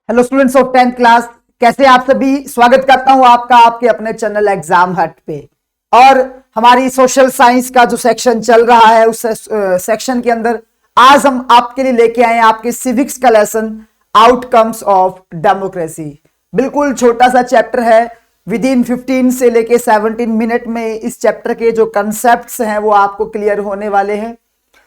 Hello students of 10th class, कैसे आप सभी। स्वागत करता हूं आपका आपके अपने चैनल एग्जाम हट पे। और हमारी सोशल साइंस का जो सेक्शन चल रहा है उस सेक्शन के अंदर आज हम आपके लिए लेके आए हैं आपके सिविक्स का लेसन, आउटकम्स ऑफ डेमोक्रेसी। बिल्कुल छोटा सा चैप्टर है, विद इन 15 से लेके 17 मिनट में इस चैप्टर के जो कंसेप्ट्स हैं वो आपको क्लियर होने वाले हैं।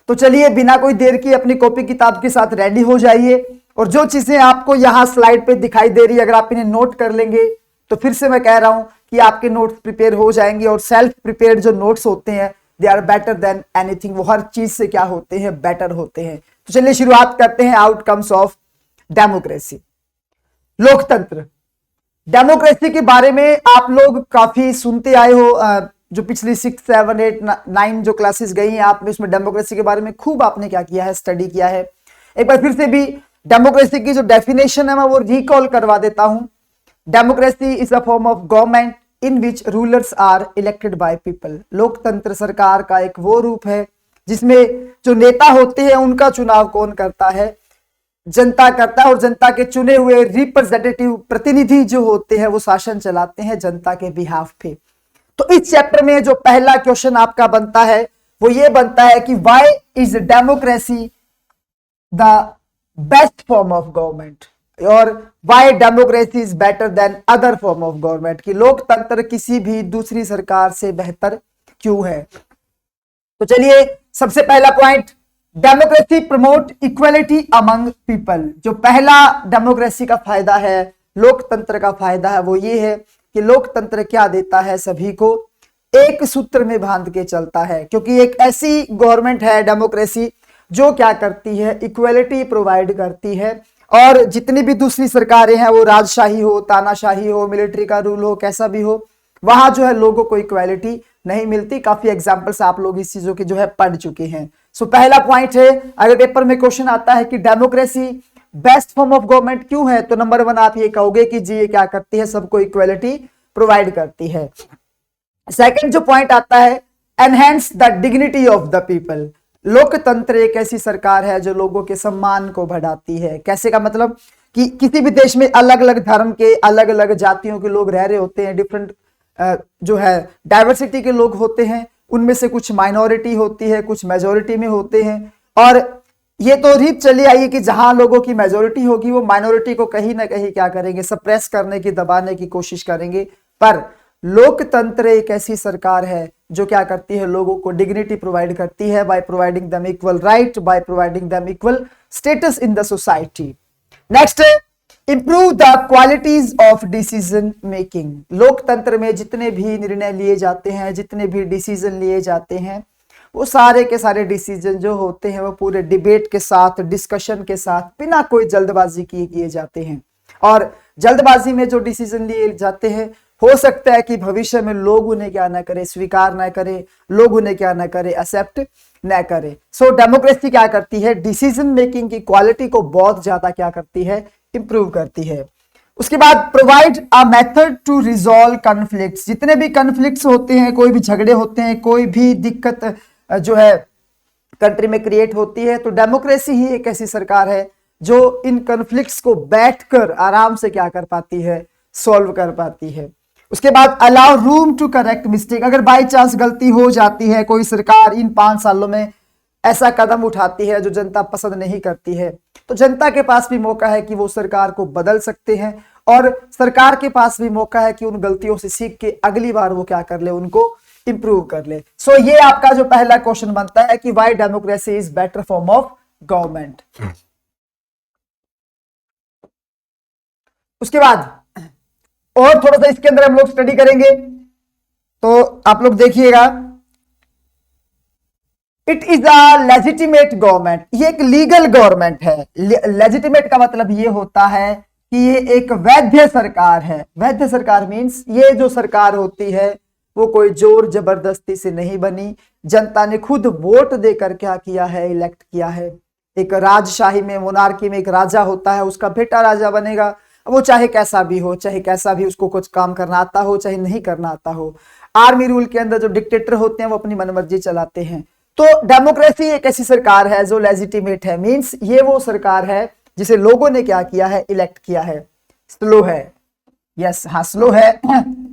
तो चलिए बिना कोई देर की अपनी कॉपी किताब के साथ रेडी हो जाइए। और जो चीजें आपको यहां स्लाइड पे दिखाई दे रही है, अगर आप इन्हें नोट कर लेंगे तो फिर से मैं कह रहा हूं कि आपके नोट्स प्रिपेयर हो जाएंगे। और सेल्फ प्रिपेयर्ड जो नोट्स होते हैं they are better than anything, वो हर चीज से क्या होते हैं, बेटर होते हैं। तो चलिए शुरुआत करते हैं आउटकम्स ऑफ डेमोक्रेसी। लोकतंत्र, डेमोक्रेसी के बारे में आप लोग काफी सुनते आए हो। जो पिछली 6, 7, 8, 9 जो क्लासेस गई हैं आपने उसमें डेमोक्रेसी के बारे में खूब आपने क्या किया है, स्टडी किया है। एक बार फिर से भी डेमोक्रेसी की जो डेफिनेशन है मैं वो रिकॉल करवा देता हूं। Democracy is a form of government in which rulers are elected by people. लोकतंत्र सरकार का एक वो रूप है जिसमें जो नेता होते हैं उनका चुनाव कौन करता है, जनता करता है। और जनता के चुने हुए रिप्रेजेंटेटिव प्रतिनिधि जो होते हैं वो शासन चलाते हैं जनता के बिहाफ पे। तो इस चैप्टर में जो पहला क्वेश्चन आपका बनता है वो ये बनता है कि why is democracy the best form of government, और why democracy is better than other form of government, कि लोकतंत्र किसी भी दूसरी सरकार से बेहतर क्यों है। तो चलिए सबसे पहला point, democracy promote equality among people. जो पहला डेमोक्रेसी का फायदा है, लोकतंत्र का फायदा है, वो ये है कि लोकतंत्र क्या देता है, सभी को एक सूत्र में बांध के चलता है। क्योंकि एक ऐसी गवर्नमेंट है डेमोक्रेसी जो क्या करती है, इक्वलिटी प्रोवाइड करती है। और जितनी भी दूसरी सरकारें हैं वो राजशाही हो, तानाशाही हो, मिलिट्री का रूल हो, कैसा भी हो, वहां जो है लोगों को इक्वलिटी नहीं मिलती। काफी एग्जांपल्स आप लोग इस चीजों के जो है पढ़ चुके हैं। सो पहला पॉइंट है, अगर पेपर में क्वेश्चन आता है कि democracy best form of government क्यों है, तो नंबर 1 आप ये कहोगे कि जी ये क्या करती है, सबको इक्वलिटी प्रोवाइड करती है। सेकंड जो पॉइंट आता है, enhance the dignity of the people. लोकतंत्र एक ऐसी सरकार है जो लोगों के सम्मान को बढ़ाती है। कैसे का मतलब कि किसी भी देश में अलग अलग धर्म के, अलग अलग जातियों के लोग रह रहे होते हैं, डिफरेंट जो है डाइवर्सिटी के लोग होते हैं। उनमें से कुछ माइनॉरिटी होती है, कुछ मेजोरिटी में होते हैं। और ये तो रीत चली आई है कि जहां लोगों की मेजोरिटी होगी वो माइनॉरिटी को कहीं ना कहीं क्या करेंगे, सप्रेस करने की, दबाने की कोशिश करेंगे। पर लोकतंत्र एक ऐसी सरकार है जो क्या करती है, लोगों को डिग्निटी प्रोवाइड करती है by providing them equal right, by providing them equal status in the society. Next, improve the qualities of decision making. लोकतंत्र में जितने भी निर्णय लिए जाते हैं, जितने भी डिसीजन लिए जाते हैं, वो सारे के सारे डिसीजन जो होते हैं वो पूरे डिबेट के साथ, डिस्कशन के साथ, बिना कोई जल्दबाजी किए जाते हैं। और जल्दबाजी में जो डिसीजन लिए जाते हैं हो सकता है कि भविष्य में लोग उन्हें क्या ना करें, स्वीकार ना करें, लोग उन्हें क्या ना करें, एक्सेप्ट ना करें। सो डेमोक्रेसी क्या करती है, डिसीजन मेकिंग की क्वालिटी को बहुत ज्यादा क्या करती है, इंप्रूव करती है। उसके बाद provide a method to resolve conflicts. जितने भी कॉन्फ्लिक्ट्स होते हैं, कोई भी झगड़े होते हैं, कोई भी दिक्कत जो है कंट्री में क्रिएट होती है, तो डेमोक्रेसी ही एक ऐसी सरकार है जो इन कॉन्फ्लिक्ट्स को बैठकर आराम से क्या कर पाती है, सॉल्व कर पाती है। उसके बाद allow room to correct mistake. अगर बाई चांस गलती हो जाती है, कोई सरकार इन 5 सालों में ऐसा कदम उठाती है जो जनता पसंद नहीं करती है, तो जनता के पास भी मौका है कि वो सरकार को बदल सकते हैं। और सरकार के पास भी मौका है कि उन गलतियों से सीख के अगली बार वो क्या कर ले, उनको इंप्रूव कर ले। सो ये आपका जो पहला क्वेश्चन बनता है कि why democracy is better form of government. उसके बाद और थोड़ा सा इसके अंदर हम लोग स्टडी करेंगे, तो आप लोग देखिएगा, it is a legitimate government. ये एक लीगल गवर्नमेंट है। लेजिटिमेट का मतलब ये होता है कि ये एक वैध सरकार है। वैध सरकार मींस ये जो सरकार होती है वो कोई जोर जबरदस्ती से नहीं बनी, जनता ने खुद वोट देकर क्या किया है, इलेक्ट किया है। एक राजशाही में, मोनार्की में एक राजा होता है, उसका बेटा राजा बनेगा, वो चाहे कैसा भी हो, चाहे कैसा भी उसको कुछ काम करना आता हो, चाहे नहीं करना आता हो। आर्मी रूल के अंदर जो डिक्टेटर होते हैं वो अपनी मनमर्जी चलाते हैं। तो डेमोक्रेसी एक ऐसी सरकार है जो लेजिटिमेट है, मींस ये वो सरकार है जिसे लोगों ने क्या किया है, इलेक्ट किया है। स्लो है, यस, हाँ स्लो है,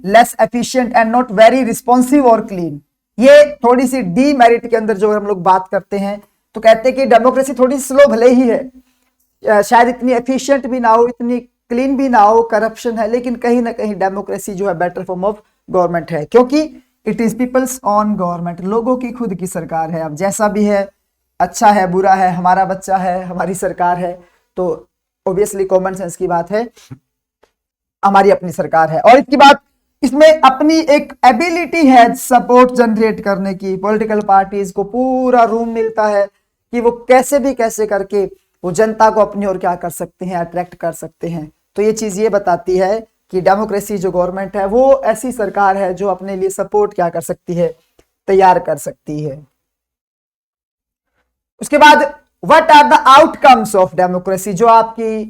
less efficient and not very responsive और क्लीन। ये थोड़ी सी डीमेरिट के अंदर जो हम लोग बात करते हैं तो कहते हैं कि डेमोक्रेसी थोड़ी स्लो भले ही है, शायद इतनी एफिशिएंट भी ना हो, इतनी क्लीन भी ना हो, करप्शन है, लेकिन कहीं ना कहीं डेमोक्रेसी जो है बेटर फॉर्म ऑफ गवर्नमेंट है, क्योंकि it is people's on government, लोगों की खुद की सरकार है। अब जैसा भी है, अच्छा है बुरा है, हमारा बच्चा है, हमारी सरकार है, तो ऑब्वियसली कॉमन सेंस की बात है, हमारी अपनी सरकार है। और इसकी बात, इसमें अपनी एक एबिलिटी है सपोर्ट जनरेट करने की, पॉलिटिकल पार्टीज को पूरा रूम मिलता है कि वो कैसे भी कैसे करके वो जनता को अपनी ओर क्या कर सकते हैं, अट्रैक्ट कर सकते हैं। तो ये चीज ये बताती है कि डेमोक्रेसी जो गवर्नमेंट है वो ऐसी सरकार है जो अपने लिए सपोर्ट क्या कर सकती है, तैयार कर सकती है। उसके बाद what are the outcomes of democracy, जो आपकी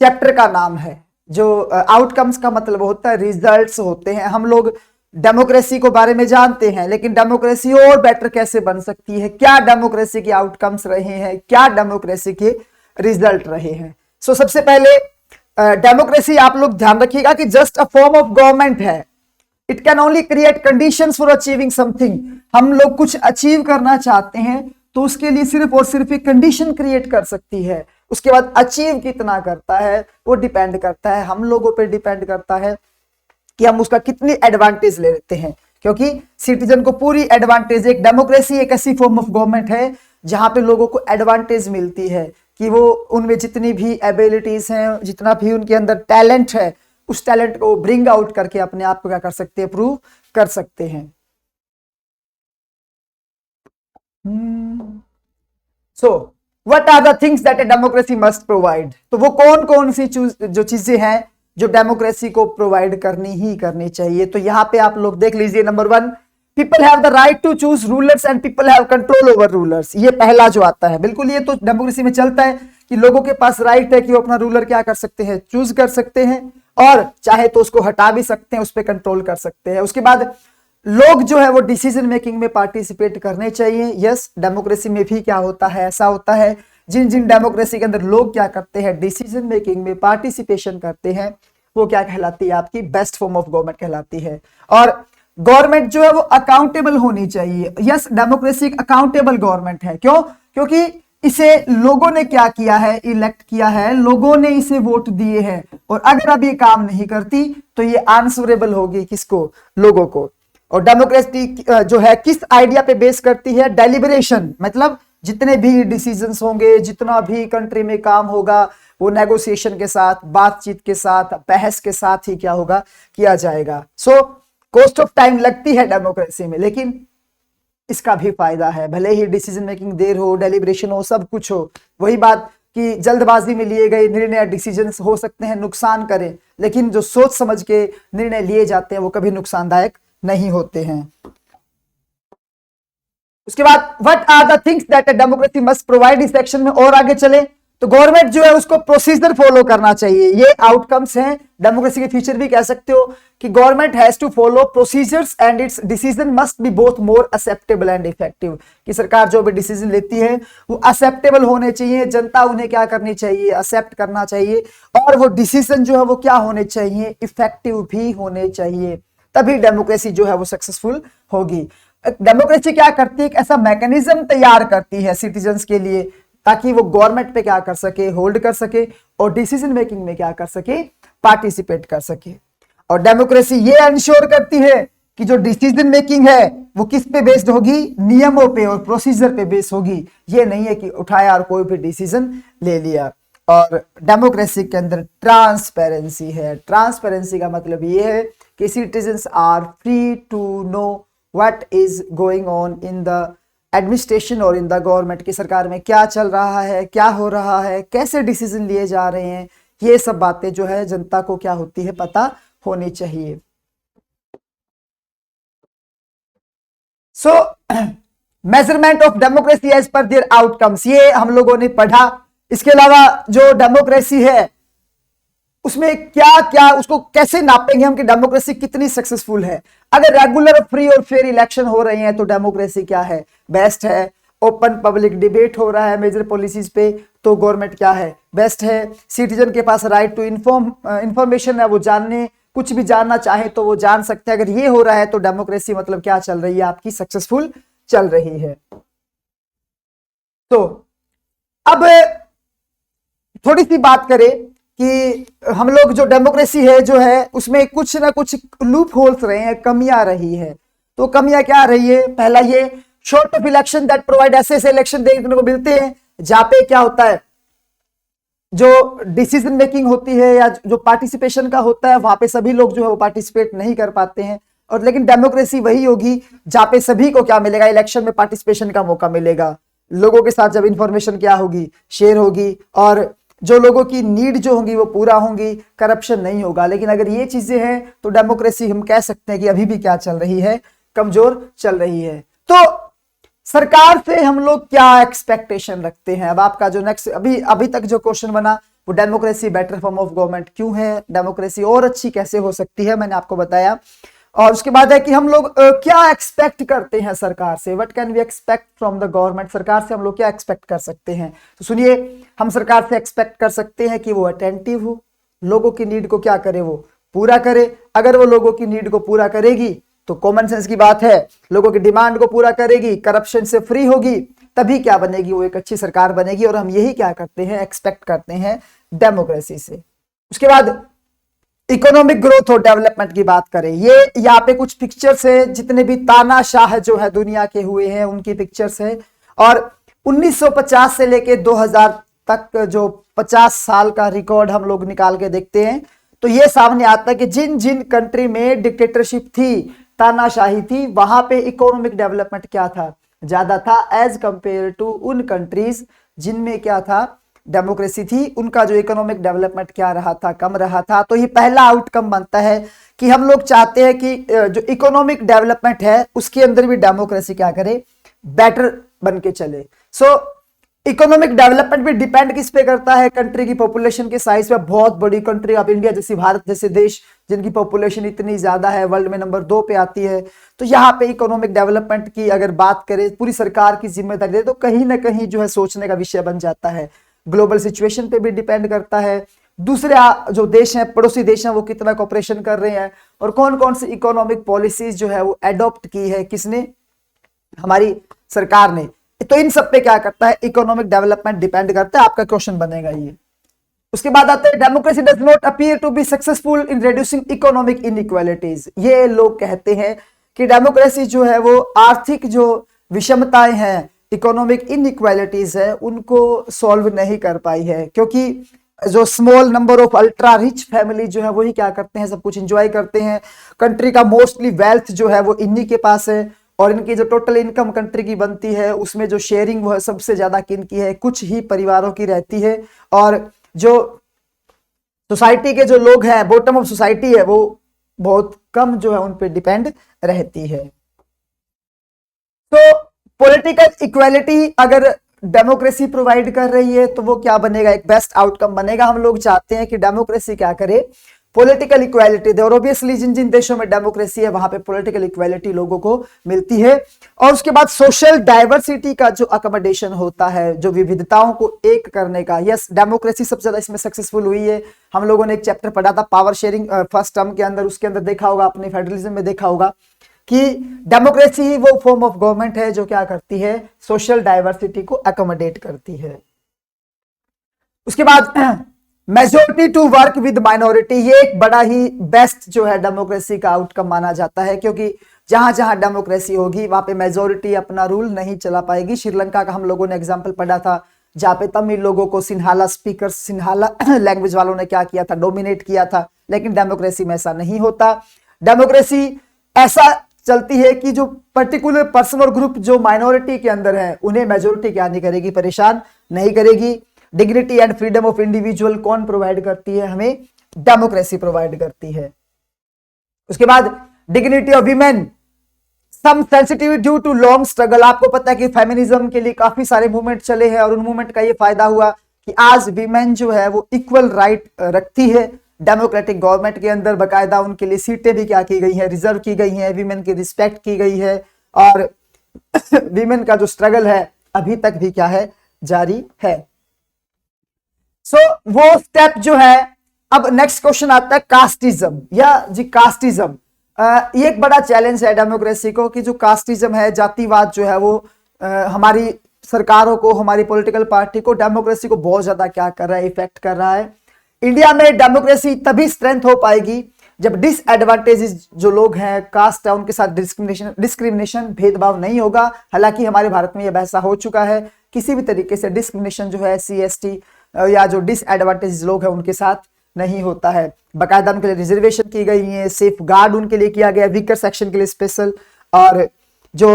चैप्टर का नाम है। जो आउटकम्स का मतलब होता है रिजल्ट्स होते हैं। हम लोग डेमोक्रेसी को बारे में जानते हैं, लेकिन डेमोक्रेसी और बेटर कैसे बन सकती है, क्या डेमोक्रेसी के आउटकम्स रहे हैं, क्या डेमोक्रेसी के रिजल्ट रहे हैं। सो सबसे पहले डेमोक्रेसी आप लोग ध्यान रखिएगा कि just a form of government है। It can only create conditions for achieving something. हम लोग कुछ अचीव करना चाहते हैं तो उसके लिए सिर्फ और सिर्फ एक कंडीशन क्रिएट कर सकती है। उसके बाद अचीव कितना करता है वो डिपेंड करता है, हम लोगों पे डिपेंड करता है कि हम उसका कितनी एडवांटेज ले लेते हैं, क्योंकि सिटीजन को पूरी एडवांटेज, एक डेमोक्रेसी एक ऐसी फॉर्म ऑफ गवर्नमेंट है जहां पे लोगों को एडवांटेज मिलती है कि वो उनमें जितनी भी एबिलिटीज हैं, जितना भी उनके अंदर टैलेंट है, उस टैलेंट को ब्रिंग आउट करके अपने आप को क्या कर सकते हैं, प्रूव कर सकते हैं। So what are the things that a democracy must provide, तो वो कौन कौन सी जो चीजें हैं जो डेमोक्रेसी को प्रोवाइड करनी ही करनी चाहिए। तो यहां पे आप लोग देख लीजिए, number 1, people have the right to choose rulers and people have control over rulers. ये पहला जो आता है, बिल्कुल ये तो डेमोक्रेसी में चलता है कि लोगों के पास राइट है कि वो अपना रूलर क्या कर सकते हैं, चूज कर सकते हैं, और चाहे तो उसको हटा भी सकते हैं, उस पर कंट्रोल कर सकते हैं। उसके बाद लोग जो है वो डिसीजन मेकिंग में पार्टिसिपेट करने चाहिए। यस, डेमोक्रेसी में भी क्या होता है, ऐसा होता है जिन जिन डेमोक्रेसी के अंदर लोग क्या करते हैं, डिसीजन मेकिंग में पार्टिसिपेशन करते हैं, वो क्या कहलाती है, आपकी बेस्ट फॉर्म ऑफ गवर्नमेंट कहलाती है। और गवर्नमेंट जो है वो अकाउंटेबल होनी चाहिए। यस, डेमोक्रेसी एक अकाउंटेबल गवर्नमेंट है। क्यों? क्योंकि इसे लोगों ने क्या किया है, इलेक्ट किया है, लोगों ने इसे वोट दिए हैं, और अगर अब ये काम नहीं करती तो ये आंसरेबल होगी किसको, लोगों को। और डेमोक्रेसी जो है किस आइडिया पे बेस करती है, डेलिब्रेशन, मतलब जितने भी डिसीजंस होंगे, जितना भी कंट्री में काम होगा, वो नेगोशिएशन के साथ, बातचीत के साथ, बहस के साथ ही क्या होगा, किया जाएगा। सो कॉस्ट ऑफ टाइम लगती है डेमोक्रेसी में, लेकिन इसका भी फायदा है। भले ही डिसीजन मेकिंग देर हो, डेलिब्रेशन हो, सब कुछ हो, वही बात कि जल्दबाजी में लिए गए निर्णय, डिसीजन हो सकते हैं नुकसान करें, लेकिन जो सोच समझ के निर्णय लिए जाते हैं वो कभी नुकसानदायक नहीं होते हैं। उसके बाद what are the things that a democracy must provide, इस सेक्शन में और आगे चले तो गवर्नमेंट जो है उसको प्रोसीजर फॉलो करना चाहिए। ये आउटकम्स हैं, डेमोक्रेसी के फीचर भी कह सकते हो कि government has to follow procedures and its decision must be both more acceptable and effective. कि सरकार जो भी डिसीजन लेती है वो एक्सेप्टेबल होने चाहिए, जनता उन्हें क्या करनी चाहिए, एक्सेप्ट करना चाहिए, और वो डिसीजन जो है वो क्या होने चाहिए, इफेक्टिव भी होने चाहिए, तभी डेमोक्रेसी जो है वो सक्सेसफुल होगी। डेमोक्रेसी क्या करती है, एक ऐसा मैकेनिज्म तैयार करती है सिटीजन्स के लिए ताकि वो गवर्नमेंट पे क्या कर सके, होल्ड कर सके, और डिसीजन मेकिंग में क्या कर सके, पार्टिसिपेट कर सके। और डेमोक्रेसी ये इंश्योर करती है कि जो डिसीजन मेकिंग है वो किस पे बेस्ड होगी, नियमों पे और प्रोसीजर पे बेस्ड होगी। ये नहीं है कि उठाया और कोई भी डिसीजन ले लिया। और डेमोक्रेसी के अंदर ट्रांसपेरेंसी है। ट्रांसपेरेंसी का मतलब ये है कि citizens are free to know what is going on in the administration और इन द गवर्नमेंट, की सरकार में क्या चल रहा है, क्या हो रहा है, कैसे डिसीजन लिए जा रहे हैं, ये सब बातें जो है जनता को क्या होती है, पता होनी चाहिए। So measurement of democracy as per their outcomes, ये हम लोगों ने पढ़ा। इसके अलावा जो डेमोक्रेसी है उसमें क्या क्या, उसको कैसे नापेंगे हम कि डेमोक्रेसी कितनी सक्सेसफुल है। अगर रेगुलर, फ्री और फेयर इलेक्शन हो रहे हैं तो डेमोक्रेसी क्या है, बेस्ट है। ओपन पब्लिक डिबेट हो रहा है मेजर पॉलिसीज पे तो गवर्नमेंट क्या है, बेस्ट है। सिटीजन के पास राइट टू इंफॉर्मेशन है, वो जानने कुछ भी जानना चाहे तो वो जान सकते हैं। अगर ये हो रहा है तो डेमोक्रेसी मतलब क्या चल रही है, आपकी सक्सेसफुल चल रही है। तो अब थोड़ी सी बात करें कि हम लोग जो डेमोक्रेसी है जो है उसमें कुछ ना कुछ लूप होल्स रहे हैं, कमियां रही है। तो कमियां क्या रही है? पहला ये short of election that provide, ऐसे ऐसे इलेक्शन देखने को मिलते हैं जहां पे क्या होता है, जो डिसीजन मेकिंग होती है या जो पार्टिसिपेशन का होता है वहां पे सभी लोग जो है वो पार्टिसिपेट नहीं कर पाते हैं। और लेकिन डेमोक्रेसी वही होगी जहां पे सभी को क्या मिलेगा, इलेक्शन में पार्टिसिपेशन का मौका मिलेगा। लोगों के साथ जब इंफॉर्मेशन क्या होगी, शेयर होगी, और जो लोगों की नीड जो होंगी वो पूरा होंगी, करप्शन नहीं होगा। लेकिन अगर ये चीजें हैं तो डेमोक्रेसी हम कह सकते हैं कि अभी भी क्या चल रही है, कमजोर चल रही है। तो सरकार से हम लोग क्या एक्सपेक्टेशन रखते हैं? अब आपका जो नेक्स्ट अभी तक जो क्वेश्चन बना वो democracy better form of government क्यों है, डेमोक्रेसी और अच्छी कैसे हो सकती है, मैंने आपको बताया। और उसके बाद है कि हम लोग क्या एक्सपेक्ट करते हैं सरकार से, what can we expect from the government, सरकार से हम लोग क्या एक्सपेक्ट कर सकते हैं। तो सुनिए, हम सरकार से एक्सपेक्ट कर सकते हैं कि वो अटेंटिव हो, लोगों की नीड को क्या करे, वो पूरा करे। अगर वो लोगों की नीड को पूरा करेगी तो कॉमन सेंस की बात है, लोगों की डिमांड को पूरा करेगी, करप्शन से फ्री होगी, तभी क्या बनेगी, वो एक अच्छी सरकार बनेगी। और हम यही क्या करते हैं, एक्सपेक्ट करते हैं डेमोक्रेसी से। उसके बाद इकोनॉमिक ग्रोथ और डेवलपमेंट की बात करें, ये यहाँ पे कुछ पिक्चर्स है, जितने भी तानाशाह जो है दुनिया के हुए हैं उनकी पिक्चर्स है। और 1950 से लेके 2000 तक जो 50 साल का रिकॉर्ड हम लोग निकाल के देखते हैं तो ये सामने आता है कि जिन जिन कंट्री में डिक्टेटरशिप थी, तानाशाही थी, वहां पे इकोनॉमिक डेवलपमेंट क्या था, ज्यादा था एज कंपेयर टू उन कंट्रीज जिनमें क्या था, डेमोक्रेसी थी। उनका जो इकोनॉमिक डेवलपमेंट क्या रहा था, कम रहा था। तो ये पहला आउटकम बनता है कि हम लोग चाहते हैं कि जो इकोनॉमिक डेवलपमेंट है उसके अंदर भी डेमोक्रेसी क्या करे, बेटर बन के चले। सो इकोनॉमिक डेवलपमेंट भी डिपेंड किस पे करता है, कंट्री की पॉपुलेशन के साइज पे। बहुत बड़ी कंट्री, अब इंडिया जैसी, भारत जैसे देश जिनकी पॉपुलेशन इतनी ज्यादा है, वर्ल्ड में नंबर 2 पे आती है, तो यहाँ पे इकोनॉमिक डेवलपमेंट की अगर बात करें, पूरी सरकार की जिम्मेदारी दे तो कहीं ना कहीं जो है सोचने का विषय बन जाता है। ग्लोबल सिचुएशन पे भी डिपेंड करता है, दूसरे जो देश हैं, पड़ोसी देश हैं, वो कितना कॉपरेशन कर रहे हैं, और कौन कौन सी इकोनॉमिक पॉलिसीज जो है वो एडॉप्ट की है, किसने, हमारी सरकार ने। तो इन सब पे क्या करता है, इकोनॉमिक डेवलपमेंट डिपेंड करता है। आपका क्वेश्चन बनेगा ये। उसके बाद आता है democracy does not appear to be successful in reducing economic inequalities. ये लोग कहते हैं कि डेमोक्रेसी जो है वो आर्थिक जो विषमताएं हैं, इकोनॉमिक इनइक्वालिटीज है, उनको सॉल्व नहीं कर पाई है, क्योंकि जो small number of ultra rich family जो है वही क्या करते हैं, सब कुछ एंजॉय करते हैं। कंट्री का मोस्टली वेल्थ जो है वो इन्हीं के पास है, और इनकी जो टोटल इनकम कंट्री की बनती है उसमें जो शेयरिंग वो है सबसे ज्यादा किन की है, कुछ ही परिवारों की रहती है। और जो सोसाइटी के जो लोग हैं, बॉटम ऑफ सोसाइटी है, वो बहुत कम जो है उन पे डिपेंड रहती है। तो पॉलिटिकल इक्वालिटी अगर डेमोक्रेसी प्रोवाइड कर रही है तो वो क्या बनेगा, एक बेस्ट आउटकम बनेगा। हम लोग चाहते हैं कि डेमोक्रेसी क्या करे, पॉलिटिकल इक्वालिटी दे। और ऑब्वियसली जिन जिन देशों में डेमोक्रेसी है वहां पे पॉलिटिकल इक्वालिटी लोगों को मिलती है। और उसके बाद सोशल डाइवर्सिटी का जो अकोमोडेशन होता है, जो विविधताओं को एक करने का, यस डेमोक्रेसी सबसे ज्यादा इसमें सक्सेसफुल हुई है। हम लोगों ने एक चैप्टर पढ़ा था पावर शेयरिंग फर्स्ट टर्म के अंदर, उसके अंदर देखा होगा, अपने फेडरलिज्म में देखा होगा कि डेमोक्रेसी वो फॉर्म ऑफ गवर्नमेंट है जो क्या करती है, सोशल डाइवर्सिटी को अकोमोडेट करती है। उसके बाद majority to work with minority, ये एक बड़ा ही बेस्ट जो है डेमोक्रेसी का आउटकम माना जाता है, क्योंकि जहां जहां डेमोक्रेसी होगी वहां पे मेजोरिटी अपना रूल नहीं चला पाएगी। श्रीलंका का हम लोगों ने एग्जांपल पढ़ा था, जहां पे तमिल लोगों को सिन्हाला स्पीकर, सिन्हाला लैंग्वेज वालों ने क्या किया था, डोमिनेट किया था। लेकिन डेमोक्रेसी में ऐसा नहीं होता। डेमोक्रेसी ऐसा चलती है कि जो पर्टिकुलर पर्सन और ग्रुप जो माइनॉरिटी के अंदर है उन्हें मेजोरिटी क्या नहीं करेगी, परेशान नहीं करेगी। Dignity and freedom of individual कौन प्रोवाइड करती है, हमें डेमोक्रेसी प्रोवाइड करती है। उसके बाद dignity of women, some sensitive due to long struggle. आपको पता है कि फेमिनिज्म के लिए काफी सारे मूवमेंट चले हैं, और उन मूवमेंट का ये फायदा हुआ कि आज वीमेन जो है वो इक्वल राइट रखती है। डेमोक्रेटिक गवर्नमेंट के अंदर बकायदा उनके लिए सीटें भी क्या की गई हैं, रिजर्व की गई हैं, वीमेन की रिस्पेक्ट की गई है। और वीमेन का जो स्ट्रगल है अभी तक भी क्या है, जारी है। सो वो स्टेप जो है, अब नेक्स्ट क्वेश्चन आता है कास्टिज्म या जी कास्टिज्म। ये एक बड़ा चैलेंज है डेमोक्रेसी को कि जो कास्टिज्म है, जातिवाद जो है वो हमारी सरकारों को, हमारी पॉलिटिकल पार्टी को, डेमोक्रेसी को बहुत ज्यादा क्या कर रहा है, इफेक्ट कर रहा है। इंडिया में डेमोक्रेसी तभी स्ट्रेंथ हो पाएगी जब डिसएडवांटेजेस जो लोग हैं, कास्ट है, उनके साथ डिस्क्रिमिनेशन भेदभाव नहीं होगा। हालांकि हमारे भारत में यह वैसा हो चुका है, किसी भी तरीके से डिस्क्रिमिनेशन जो है CST या जो डिसएडवांटेज लोग हैं उनके साथ नहीं होता है। बाकायदा उनके लिए रिजर्वेशन की गई है, सेफ गार्ड उनके लिए किया गया, वीकर सेक्शन के लिए स्पेशल, और जो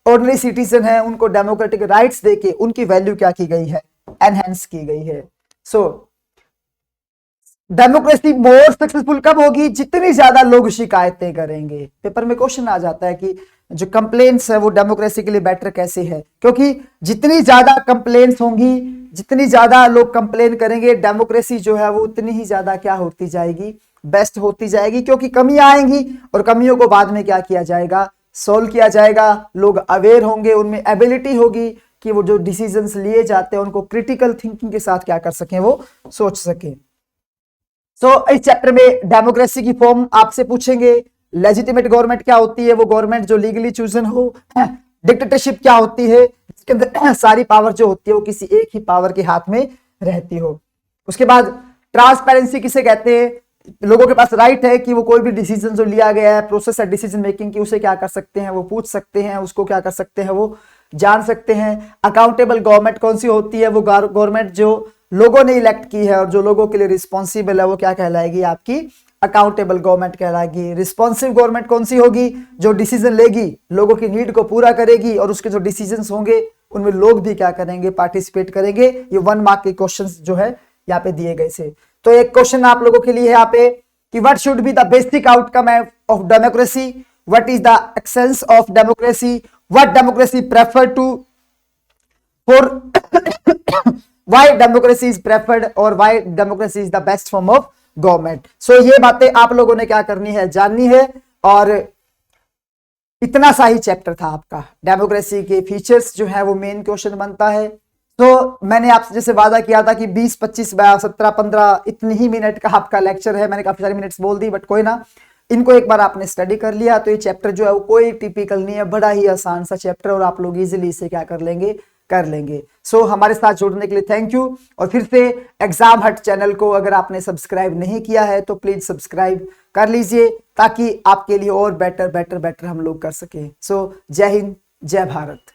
ऑर्डिनरी सिटीजन है उनको डेमोक्रेटिक राइट्स देके उनकी वैल्यू क्या की गई है, एनहेंस की गई है। सो डेमोक्रेसी मोर सक्सेसफुल कब होगी, जितनी ज्यादा लोग शिकायतें करेंगे। पेपर में क्वेश्चन आ जाता है कि जो कंप्लेंट्स है वो डेमोक्रेसी के लिए बेटर कैसे है, क्योंकि जितनी ज्यादा कंप्लेंट्स होंगी, जितनी ज्यादा लोग कंप्लेन करेंगे, डेमोक्रेसी जो है वो उतनी ही ज्यादा क्या होती जाएगी, बेस्ट होती जाएगी। क्योंकि कमियां आएंगी और कमियों को बाद में क्या किया जाएगा, सोल्व किया जाएगा। लोग अवेयर होंगे, उनमें एबिलिटी होगी कि वो जो डिसीजंस लिए जाते हैं उनको क्रिटिकल थिंकिंग के साथ क्या कर सकें, वो सोच सकें। इस चैप्टर में डेमोक्रेसी की फॉर्म आपसे पूछेंगे। लेजिटिमेट गवर्नमेंट क्या होती है, वो गवर्नमेंट जो लीगली चूजन हो। डिक्टेटरशिप क्या होती है, इसके अंदर सारी पावर जो होती है वो किसी एक ही पावर के हाथ में रहती हो। उसके बाद ट्रांसपेरेंसी किसे कहते हैं, लोगों के पास राइट है कि वो कोई भी डिसीजन जो लिया गया है, प्रोसेस है डिसीजन मेकिंग की, उसे क्या कर सकते हैं, वो पूछ सकते हैं, उसको क्या कर सकते हैं, वो जान सकते हैं। अकाउंटेबल गवर्नमेंट कौन सी होती है, वो गवर्नमेंट जो लोगों ने इलेक्ट की है और जो लोगों के लिए रिस्पॉन्सिबल है, वो क्या कहलाएगी, आपकी अकाउंटेबल गवर्नमेंट कहलाएगी। रिस्पॉन्सिव गवर्नमेंट कौन सी होगी, जो डिसीजन लेगी, लोगों की नीड को पूरा करेगी और उसके जो डिसीजंस होंगे उनमें लोग भी क्या करेंगे, पार्टिसिपेट करेंगे। ये 1 मार्क के क्वेश्चंस जो है यहाँ पे दिए गए थे। तो एक क्वेश्चन आप लोगों के लिए यहाँ पे कि what should be the basic outcome of democracy, what is the essence of democracy, what democracy prefer to for why democracy is preferred और why democracy is the best form of government। so ये बातें आप लोगों ने क्या करनी है, जाननी है। और इतना सा ही चैप्टर था आपका, डेमोक्रेसी के फीचर्स जो है वो मेन क्वेश्चन बनता है। तो मैंने आपसे जैसे वादा किया था कि 20, 25, 17, 15 इतनी ही मिनट का आपका लेक्चर है। मैंने काफी सारी मिनट्स बोल दी, बट कोई ना, इनको एक बार आपने स्टडी कर लिया तो ये चैप्टर जो है वो कोई टिपिकल नहीं है, बड़ा ही आसान सा चैप्टर और आप लोग इजीली इसे क्या कर लेंगे, कर लेंगे। हमारे साथ जुड़ने के लिए थैंक यू। और फिर से एग्जाम हट चैनल को अगर आपने सब्सक्राइब नहीं किया है तो प्लीज सब्सक्राइब कर लीजिए, ताकि आपके लिए और बेटर हम लोग कर सकें। जय हिंद, जय भारत।